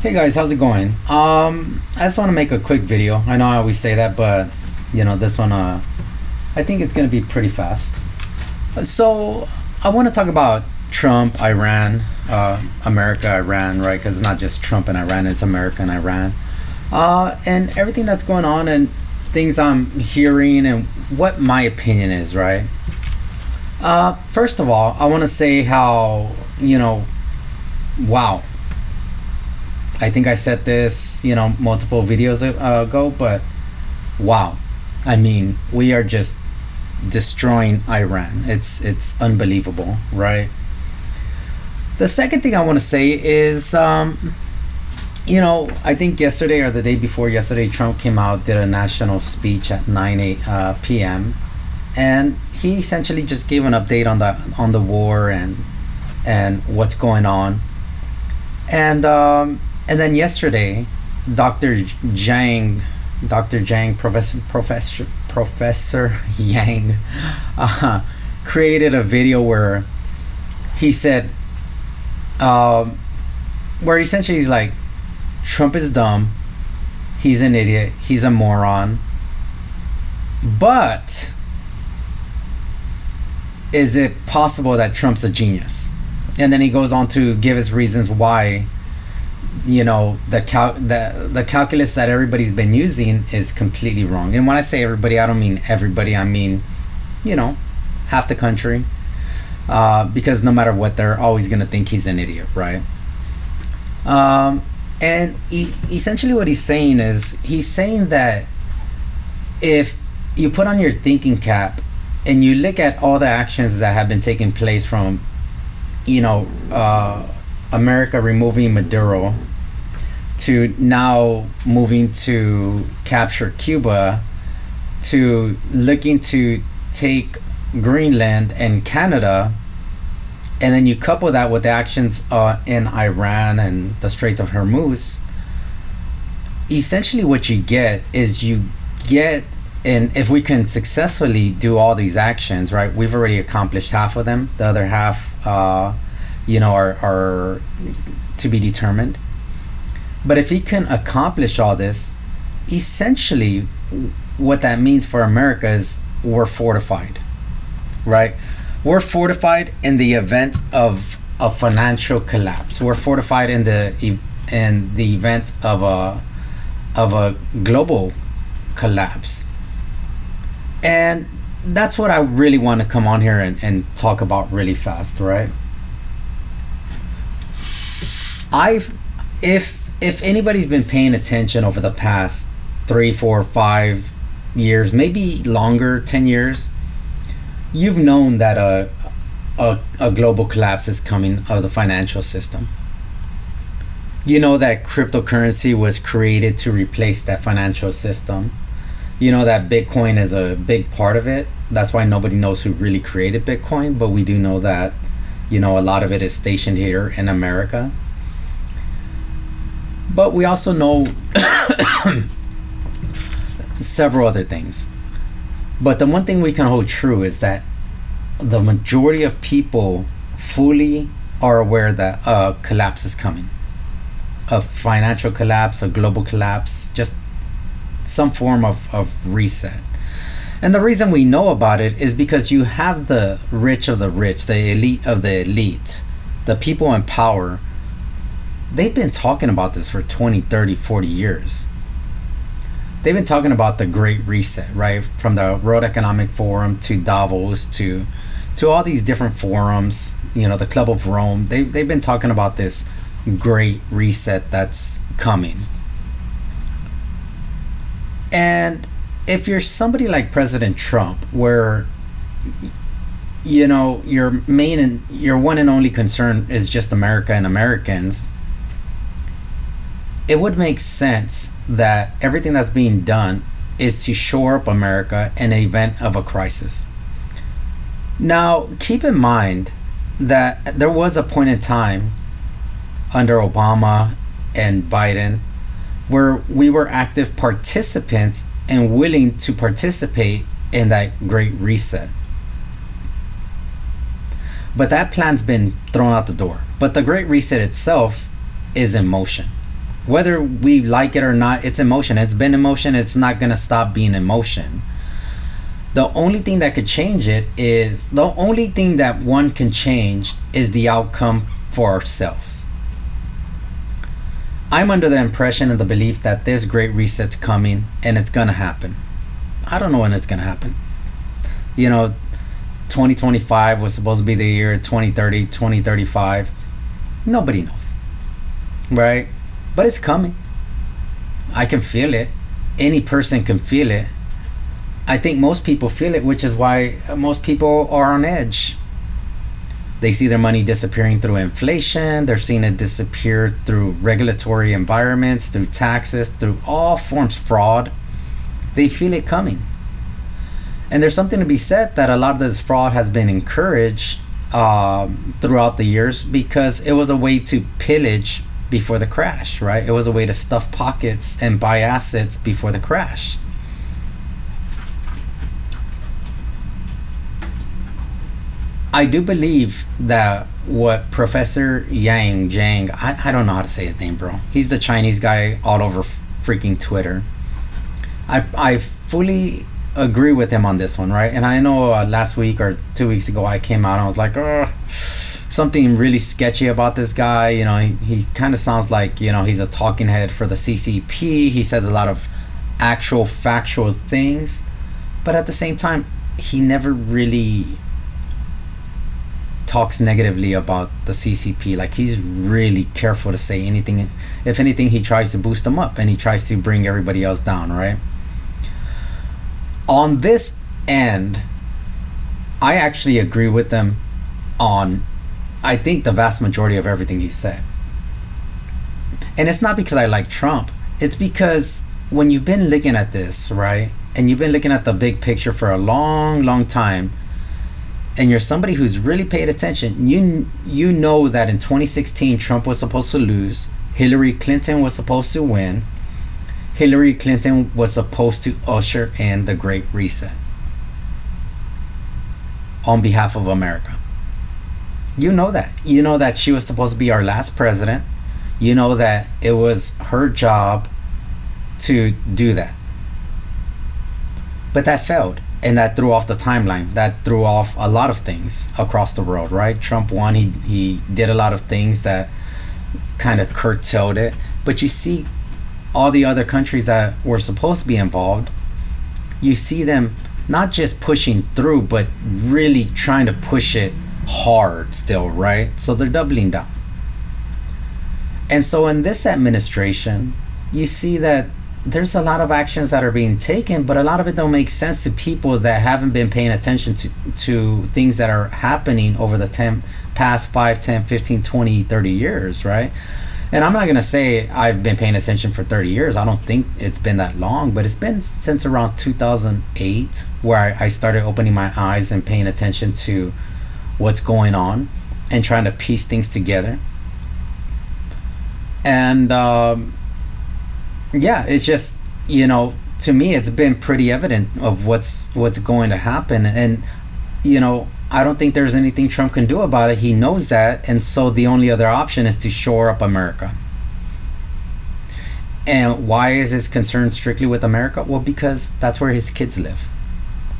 Hey guys, how's it going? I just want to make a quick video. I know I always say that, but this one, I think it's gonna be pretty fast. So I want to talk about Trump, Iran, America, Iran, right? Because it's not just Trump and Iran; it's America and Iran, and everything that's going on and things I'm hearing and what my opinion is, right? First of all, I want to say how wow. I think I said this, multiple videos ago, but wow. I mean, we are just destroying Iran. It's unbelievable, right? The second thing I want to say is, I think yesterday or the day before yesterday, Trump came out, did a national speech at 9 p.m. and he essentially just gave an update on the war and what's going on. And then yesterday, Dr. Jang, Professor Yang, created a video where he said, where essentially he's like, Trump is dumb, he's an idiot, he's a moron, but is it possible that Trump's a genius? And then he goes on to give his reasons why the calculus that everybody's been using is completely wrong. And when I say everybody, I don't mean everybody. I mean, half the country. Because no matter what, they're always going to think he's an idiot, right? And essentially what he's saying that if you put on your thinking cap and you look at all the actions that have been taking place from, America removing Maduro to now moving to capture Cuba to looking to take Greenland and Canada, and then you couple that with the actions in Iran and the Straits of Hormuz, essentially what you get, and if we can successfully do all these actions, right, we've already accomplished half of them. The other half are to be determined. But if he can accomplish all this, essentially what that means for America is we're fortified, right? We're fortified in the event of a financial collapse. We're fortified in the event of a global collapse. And that's what I really want to come on here and talk about really fast, right? If anybody's been paying attention over the past 3, 4, 5 years, maybe longer, 10 years, you've known that a global collapse is coming of the financial system. You know that cryptocurrency was created to replace that financial system. You know that Bitcoin is a big part of it. That's why nobody knows who really created Bitcoin, but we do know that, a lot of it is stationed here in America. But we also know several other things. But the one thing we can hold true is that the majority of people fully are aware that a collapse is coming. A financial collapse, a global collapse, just some form of reset. And the reason we know about it is because you have the rich of the rich, the elite of the elite, the people in power. They've been talking about this for 20, 30, 40 years. They've been talking about the Great Reset, right? From the World Economic Forum to Davos to all these different forums, the Club of Rome. They've been talking about this Great Reset that's coming. And if you're somebody like President Trump, where your main and your one and only concern is just America and Americans, it would make sense that everything that's being done is to shore up America in the event of a crisis. Now, keep in mind that there was a point in time under Obama and Biden where we were active participants and willing to participate in that Great Reset. But that plan's been thrown out the door. But the Great Reset itself is in motion. Whether we like it or not, it's emotion. It's been emotion. It's not going to stop being emotion. The only thing that could change it is, the only thing that one can change is the outcome for ourselves. I'm under the impression and the belief that this great reset's coming and it's going to happen. I don't know when it's going to happen. 2025 was supposed to be the year, 2030, 2035. Nobody knows. Right? But it's coming. I can feel it. Any person can feel it. I think most people feel it, which is why most people are on edge. They see their money disappearing through inflation. They're seeing it disappear through regulatory environments, through taxes, through all forms of fraud. They feel it coming. And there's something to be said that a lot of this fraud has been encouraged throughout the years because it was a way to pillage before the crash, right? It was a way to stuff pockets and buy assets before the crash. I do believe that what Professor Yang, I don't know how to say his name, bro. He's the Chinese guy all over freaking Twitter. I fully agree with him on this one, right? And I know last week or 2 weeks ago I came out and I was like, something really sketchy about this guy. He kind of sounds like, he's a talking head for the CCP. He says a lot of actual factual things, but at the same time, he never really talks negatively about the CCP. Like, he's really careful to say anything. If anything, he tries to boost them up and he tries to bring everybody else down, right? On this end, I actually agree with them on, I think, the vast majority of everything he said. And it's not because I like Trump. It's because when you've been looking at this, right, and you've been looking at the big picture for a long, long time, and you're somebody who's really paid attention, you know that in 2016 Trump was supposed to lose, Hillary Clinton was supposed to win, Hillary Clinton was supposed to usher in the Great Reset on behalf of America. You know that. You know that she was supposed to be our last president. You know that it was her job to do that. But that failed. And that threw off the timeline. That threw off a lot of things across the world, right? Trump won. He did a lot of things that kind of curtailed it. But you see all the other countries that were supposed to be involved, you see them not just pushing through, but really trying to push it hard still, right? So they're doubling down. And so in this administration, you see that there's a lot of actions that are being taken, but a lot of it don't make sense to people that haven't been paying attention to things that are happening over the past 5, 10, 15, 20, 30 years, right? And I'm not going to say I've been paying attention for 30 years. I don't think it's been that long, but it's been since around 2008 where I started opening my eyes and paying attention to what's going on and trying to piece things together. And yeah, it's just, to me, it's been pretty evident of what's going to happen. And, I don't think there's anything Trump can do about it. He knows that. And so the only other option is to shore up America. And why is his concern strictly with America? Well, because that's where his kids live.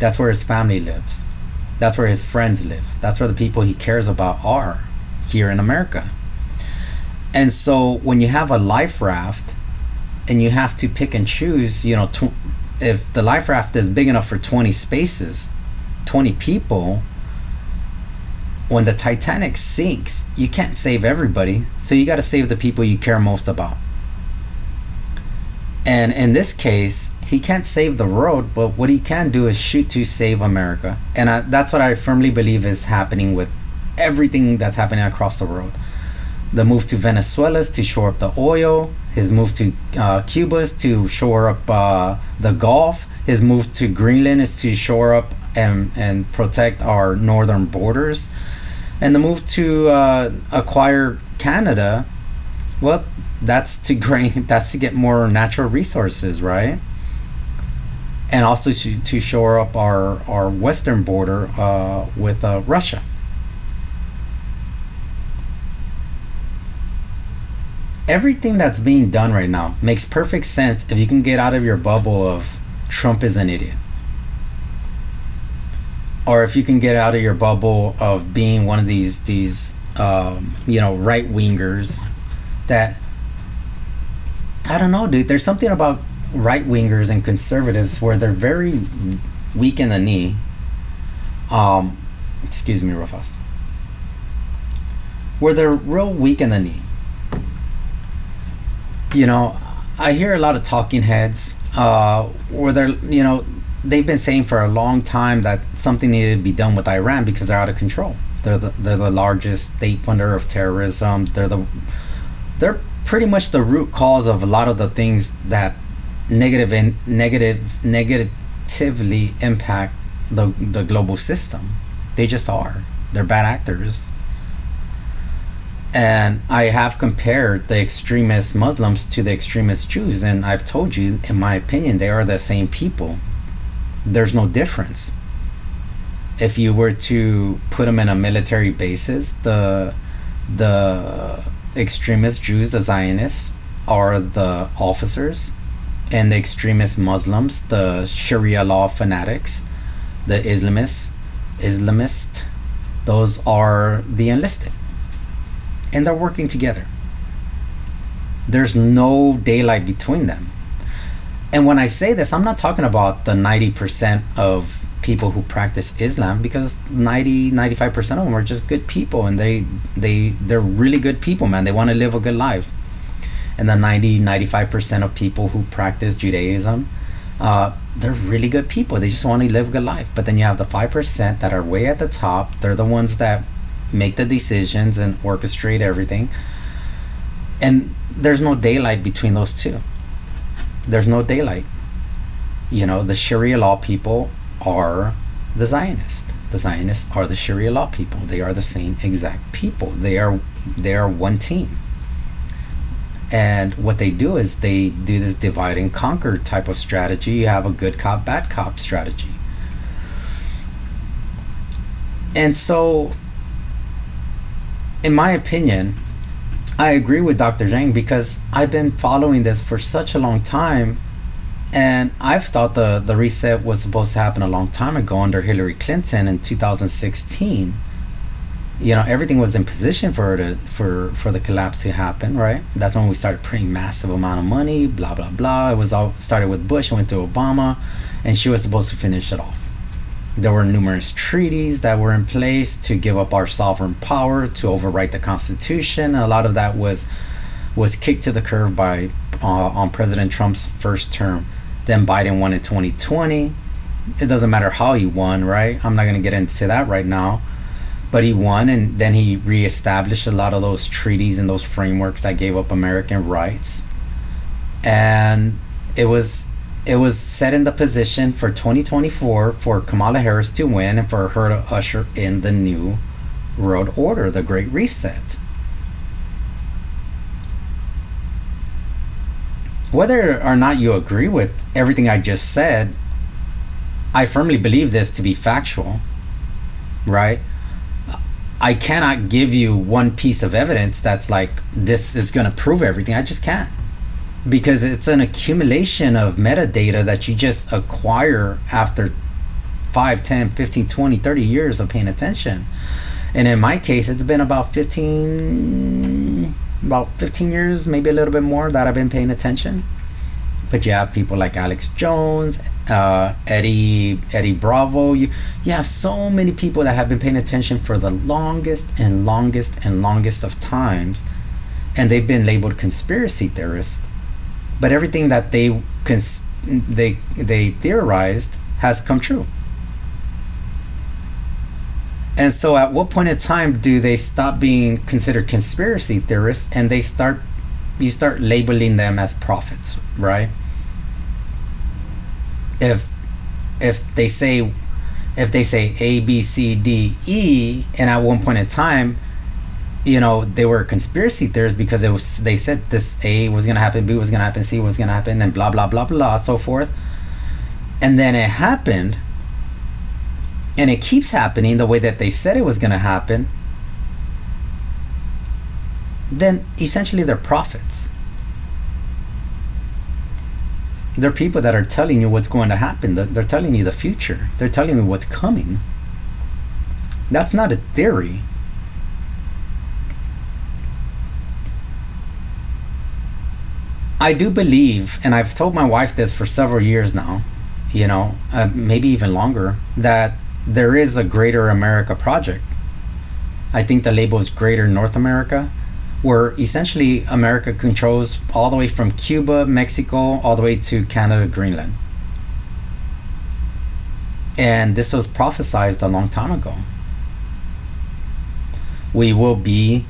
That's where his family lives. That's where his friends live. That's where the people he cares about are, here in America. And so when you have a life raft and you have to pick and choose, if the life raft is big enough for 20 spaces, 20 people, when the Titanic sinks, you can't save everybody. So you got to save the people you care most about. And in this case, he can't save the world, but what he can do is shoot to save America. And that's what I firmly believe is happening with everything that's happening across the world. The move to Venezuela is to shore up the oil. His move to Cuba is to shore up the Gulf. His move to Greenland is to shore up and protect our northern borders. And the move to acquire Canada, well, that's to get more natural resources, right? And also to shore up our western border with Russia. Everything that's being done right now makes perfect sense if you can get out of your bubble of Trump is an idiot, or if you can get out of your bubble of being one of these right wingers that, I don't know, dude. There's something about right wingers and conservatives where they're very weak in the knee. Excuse me, real fast. Where they're real weak in the knee. I hear a lot of talking heads where they've been saying for a long time that something needed to be done with Iran because they're out of control. They're the largest state funder of terrorism. They're pretty much the root cause of a lot of the things that negatively impact the global system. They just are. They're bad actors. And I have compared the extremist Muslims to the extremist Jews, and I've told you, in my opinion, they are the same people. There's no difference. If you were to put them in a military basis, the extremist Jews, the Zionists, are the officers, and the extremist Muslims, the Sharia law fanatics, the Islamists, those are the enlisted. And they're working together. There's no daylight between them. And when I say this, I'm not talking about the 90% of people who practice Islam, because 95% of them are just good people, and they're really good people, man. They want to live a good life. And the 95% of people who practice Judaism, they're really good people. They just want to live a good life. But then you have the 5% that are way at the top. They're the ones that make the decisions and orchestrate everything. And there's no daylight between those two. There's no daylight. The Sharia law people are the Zionists. The Zionists are the Sharia law people. They are the same exact people. They are one team. And what they do is they do this divide and conquer type of strategy. You have a good cop, bad cop strategy. And so, in my opinion, I agree with Dr. Zhang, because I've been following this for such a long time, and I've thought the reset was supposed to happen a long time ago under Hillary Clinton in 2016. Everything was in position for the collapse to happen, right? That's when we started printing massive amount of money, blah blah blah. It was all started with Bush and went to Obama, and she was supposed to finish it off. There were numerous treaties that were in place to give up our sovereign power, to overwrite the Constitution. A lot of that was kicked to the curb by on President Trump's first term. Then Biden won in 2020. It doesn't matter how he won, right? I'm not going to get into that right now. But he won, and then he reestablished a lot of those treaties and those frameworks that gave up American rights. And it was set in the position for 2024 for Kamala Harris to win and for her to usher in the new world order, the Great Reset. Whether or not you agree with everything I just said, I firmly believe this to be factual, right? I cannot give you one piece of evidence that's like, this is going to prove everything. I just can't. Because it's an accumulation of metadata that you just acquire after 5, 10, 15, 20, 30 years of paying attention. And in my case, it's been about 15 years, maybe a little bit more, that I've been paying attention. But you have people like Alex Jones, Eddie Bravo. You have so many people that have been paying attention for the longest of times, and they've been labeled conspiracy theorists. But everything that they theorized has come true. And so at what point in time do they stop being considered conspiracy theorists and you start labeling them as prophets, right? If they say A, B, C, D, E, and at one point in time, they were conspiracy theorists because they said this A was gonna happen, B was gonna happen, C was gonna happen, and blah blah blah blah, so forth. And then it happened, and it keeps happening the way that they said it was gonna happen. then essentially they're prophets. They're people that are telling you what's going to happen. They're telling you the future. They're telling you what's coming. That's not a theory. I do believe, and I've told my wife this for several years now, maybe even longer, that there is a Greater America project. I think the label is Greater North America, where essentially America controls all the way from Cuba, Mexico, all the way to Canada, Greenland. And this was prophesized a long time ago. We will be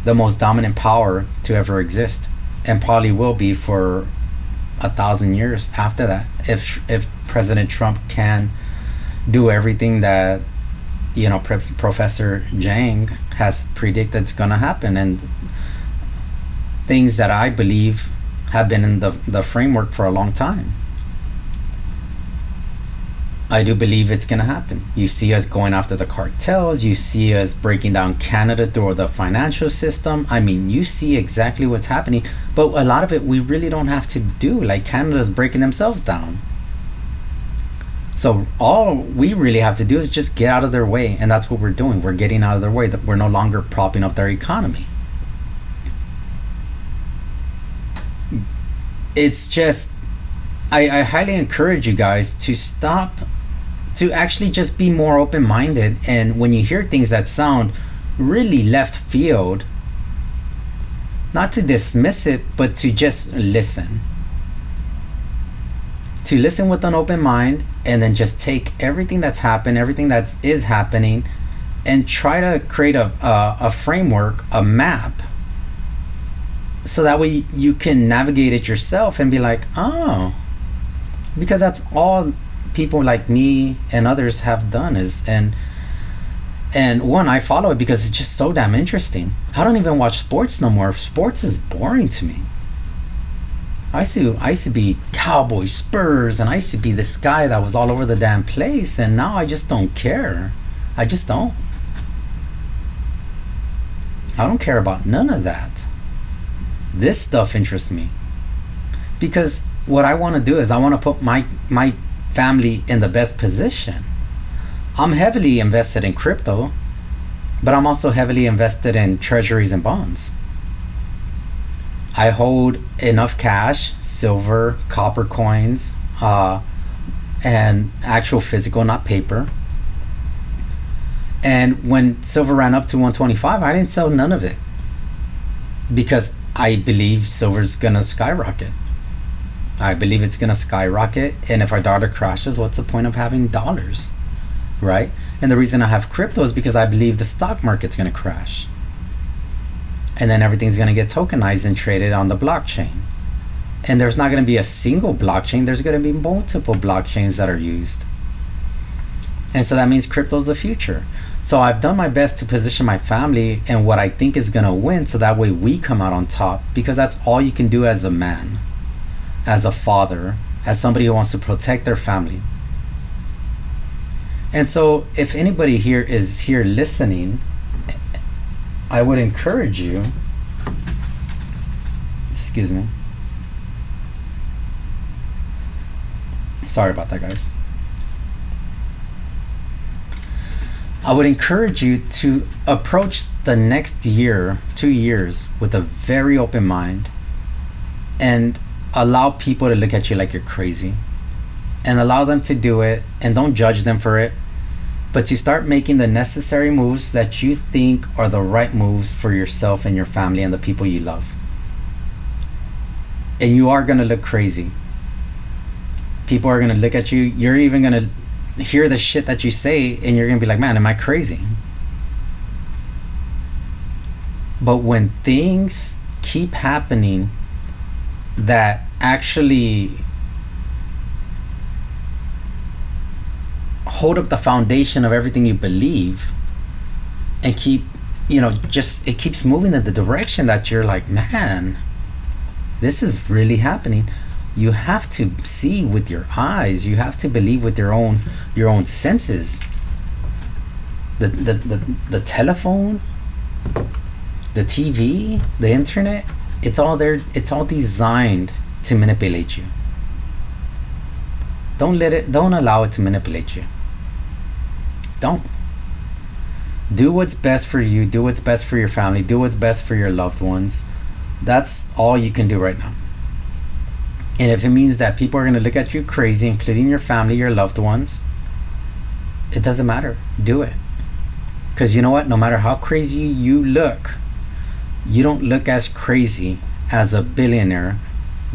the most dominant power to ever exist, and probably will be for 1,000 years after that, if President Trump can do everything that Professor Jang has predicted is gonna happen, and things that I believe have been in the framework for a long time. I do believe it's going to happen. You see us going after the cartels. You see us breaking down Canada through the financial system. I mean, you see exactly what's happening. But a lot of it we really don't have to do. Like, Canada's breaking themselves down. So all we really have to do is just get out of their way. And that's what we're doing. We're getting out of their way. We're no longer propping up their economy. It's just, I highly encourage you guys to stop, to actually just be more open-minded, and when you hear things that sound really left field, not to dismiss it, but to just listen. To listen with an open mind, and then just take everything that's happened, everything that is happening, and try to create a framework, a map, so that way you can navigate it yourself and be like, oh, because that's all people like me and others have done is, and one, I follow it because it's just so damn interesting. I don't even watch sports no more. Sports is boring to me. I used to be Cowboys, Spurs, and I used to be this guy that was all over the damn place, and now I just don't care. I just don't. I don't care about none of that. This stuff interests me because what I want to do is I want to put my family in the best position. I'm heavily invested in crypto, but I'm also heavily invested in treasuries and bonds. I hold enough cash, silver, copper coins, and actual physical, not paper. And when silver ran up to 125, I didn't sell none of it because I believe silver's gonna skyrocket. I believe it's gonna skyrocket, and if our dollar crashes, what's the point of having dollars, right? And the reason I have crypto is because I believe the stock market's gonna crash, and then everything's gonna get tokenized and traded on the blockchain. And there's not gonna be a single blockchain, there's gonna be multiple blockchains that are used. And so that means crypto's the future. So I've done my best to position my family in what I think is gonna win, so that way we come out on top, because that's all you can do as a man, as a father, as somebody who wants to protect their family. And so if anybody here is here listening, I would encourage you, excuse me, sorry about that, guys. I would encourage you to approach the next year, 2 years, with a very open mind, and allow people to look at you like you're crazy, and allow them to do it, and don't judge them for it, but to start making the necessary moves that you think are the right moves for yourself and your family and the people you love. And you are going to look crazy. People are going to look at you. You're even going to hear the shit that you say, and you're going to be like, man, am I crazy? But when things keep happening that actually hold up the foundation of everything you believe, and keep, just, it keeps moving in the direction that you're like, man, this is really happening. You have to see with your eyes. You have to believe with your own senses. The telephone, The TV, the internet, it's all there. It's all designed to manipulate you. Don't allow it to manipulate you. Don't. Do what's best for you. Do what's best for your family. Do what's best for your loved ones. That's all you can do right now. And if it means that people are going to look at you crazy, including your family, your loved ones, it doesn't matter. Do it. Because you know what? No matter how crazy you look, you don't look as crazy as a billionaire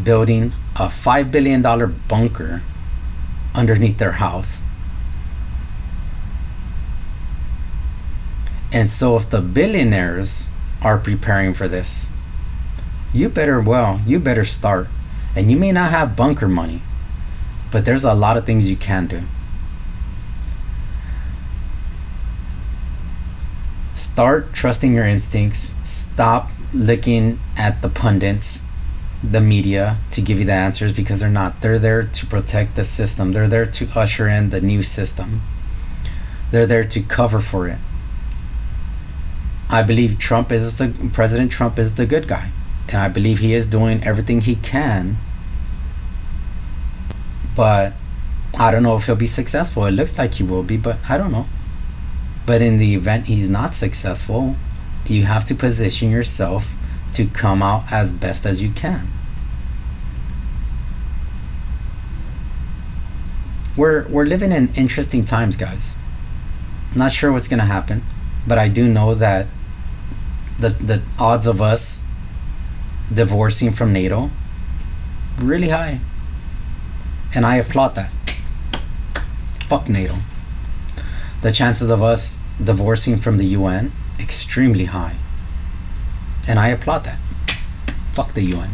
building a $5 billion bunker underneath their house. And so if the billionaires are preparing for this, you better start. And you may not have bunker money, but there's a lot of things you can do. Start trusting your instincts. Stop looking at the pundits, the media, to give you the answers, because they're not. They're there to protect the system. They're there to usher in the new system. They're there to cover for it. I believe President Trump is the good guy. And I believe he is doing everything he can. But I don't know if he'll be successful. It looks like he will be, but I don't know. But in the event he's not successful, you have to position yourself to come out as best as you can. We're living in interesting times, guys. Not sure what's gonna happen, but I do know that the odds of us divorcing from NATO really high, and I applaud that. Fuck NATO. The chances of us divorcing from the UN, extremely high, and I applaud that. Fuck the UN.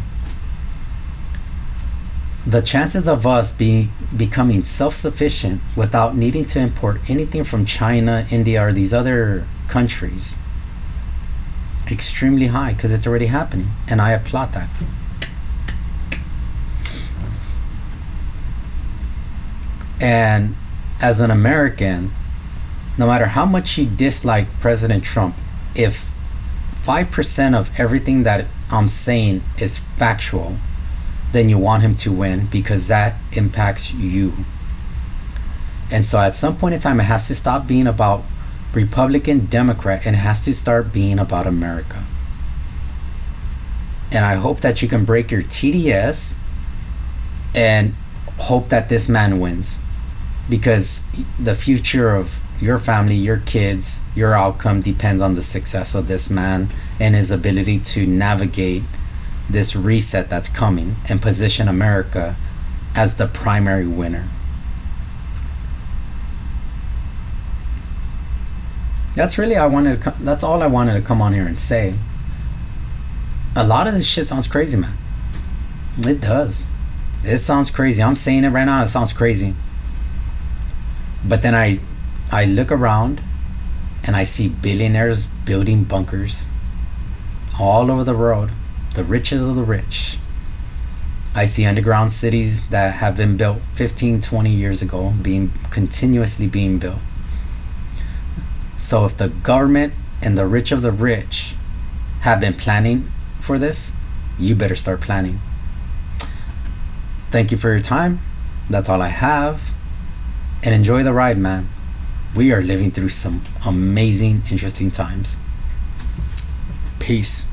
The chances of us becoming self-sufficient without needing to import anything from China, India, or these other countries, extremely high, because it's already happening, and I applaud that. And as an American, no matter how much you dislike President Trump, if 5% of everything that I'm saying is factual, then you want him to win, because that impacts you. And so at some point in time, it has to stop being about Republican, Democrat, and it has to start being about America. And I hope that you can break your TDS and hope that this man wins, because the future of your family, your kids, your outcome depends on the success of this man and his ability to navigate this reset that's coming and position America as the primary winner. That's all I wanted to come on here and say. A lot of this shit sounds crazy, man. It does. It sounds crazy. I'm saying it right now. It sounds crazy. But then I look around and I see billionaires building bunkers all over the world, the richest of the rich. I see underground cities that have been built 15, 20 years ago continuously being built. So if the government and the rich of the rich have been planning for this, you better start planning. Thank you for your time. That's all I have. And enjoy the ride, man. We are living through some amazing, interesting times. Peace.